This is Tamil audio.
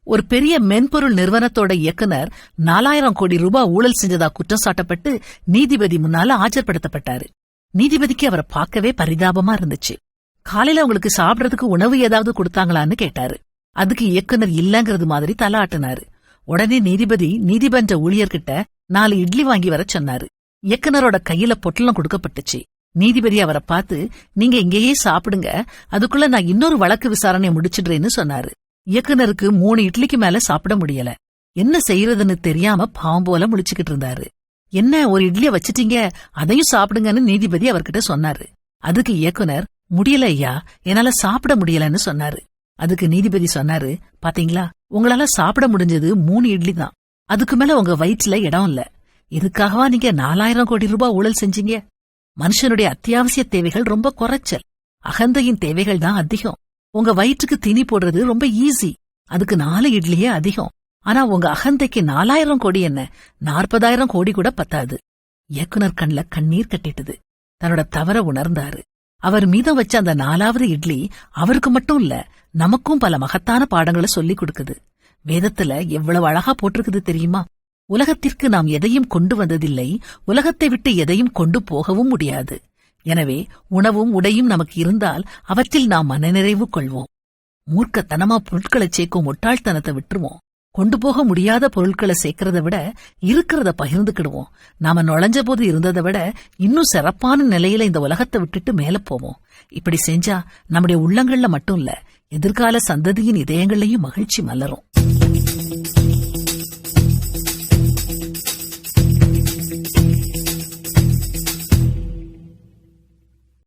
ஒரு பெரிய மென்பொருள் நிறுவனத்தோட இயக்குனர் 4000 கோடி ரூபாய் ஊழல் செஞ்சதா குற்றம் சாட்டப்பட்டு நீதிபதி முன்னால ஆஜர்படுத்தப்பட்டாரு. நீதிபதிக்கு அவரை பார்க்கவே பரிதாபமா இருந்துச்சு. காலையில உங்களுக்கு சாப்பிடறதுக்கு உணவு ஏதாவது கொடுத்தாங்களான்னு கேட்டாரு. அதுக்கு இயக்குனர் இல்லங்கிறது மாதிரி தலை ஆட்டினாரு. உடனே நீதிபதி நீதிமன்ற ஊழியர்கிட்ட 4 இட்லி வாங்கி வர சொன்னாரு. இயக்குனரோட கையில பொட்டலம் கொடுக்கப்பட்டுச்சு. நீதிபதி அவரை பார்த்து, நீங்க இங்கேயே சாப்பிடுங்க, அதுக்குள்ள நான் இன்னொரு வழக்கு விசாரணை முடிச்சிடுறேன்னு சொன்னாரு. இயக்குனருக்கு 3 இட்லிக்கு மேல சாப்பிட முடியல. என்ன செய்யறதுன்னு தெரியாம பாவம் போல முழிச்சுக்கிட்டு இருந்தாரு. என்ன, ஒரு இட்லிய வச்சிட்டீங்க, அதையும் சாப்பிடுங்கன்னு நீதிபதி அவர்கிட்ட சொன்னாரு. அதுக்கு இயக்குனர், முடியல ஐயா, என்னால சாப்பிட முடியலன்னு சொன்னாரு. அதுக்கு நீதிபதி சொன்னாரு, பாத்தீங்களா, உங்களால சாப்பிட முடிஞ்சது 3 இட்லி தான். அதுக்கு மேல உங்க வயிற்றுல இடம் இல்ல. இதுக்காகவா நீங்க 4000 கோடி ரூபாய் ஊழல் செஞ்சீங்க? மனுஷனுடைய அத்தியாவசிய தேவைகள் ரொம்ப குறைச்சல், அகந்தையின் தேவைகள் தான் அதிகம். உங்க வயிற்றுக்கு தீனி போடுறது ரொம்ப ஈஸி, அதுக்கு 4 இட்லியே அதிகம். ஆனா உங்க அகந்தைக்கு 4000 கோடி என்ன, 40,000 கோடி கூட பத்தாது. இயக்குனர் கண்ல கண்ணீர் கட்டிட்டுது. தன்னோட தவற உணர்ந்தாரு. அவர் மீதம் வச்ச அந்த 4வது இட்லி அவருக்கு மட்டும் இல்ல, நமக்கும் பல மகத்தான பாடங்களை சொல்லிக் கொடுக்குது. வேதத்துல எவ்வளவு அழகா போட்டிருக்குது தெரியுமா? உலகத்திற்கு நாம் எதையும் கொண்டு வந்ததில்லை, உலகத்தை விட்டு எதையும் கொண்டு போகவும் முடியாது. எனவே உணவும் உடையும் நமக்கு இருந்தால் அவற்றில் நாம் மனநிறைவு கொள்வோம். மூர்க்கத்தனமா பொருட்களை சேர்க்கும் முட்டாள்தனத்தை விட்டுருவோம். கொண்டு போக முடியாத பொருட்களை சேர்க்கறத விட இருக்கிறத பகிர்ந்துக்கிடுவோம். நாம நுழைஞ்ச போது இருந்ததை விட இன்னும் சிறப்பான நிலையில இந்த உலகத்தை விட்டுட்டு மேல போவோம். இப்படி செஞ்சா நம்முடைய உள்ளங்கள்ல மட்டும் இல்ல, எதிர்கால சந்ததியின் இதயங்கள்லயும் மகிழ்ச்சி மலரும்.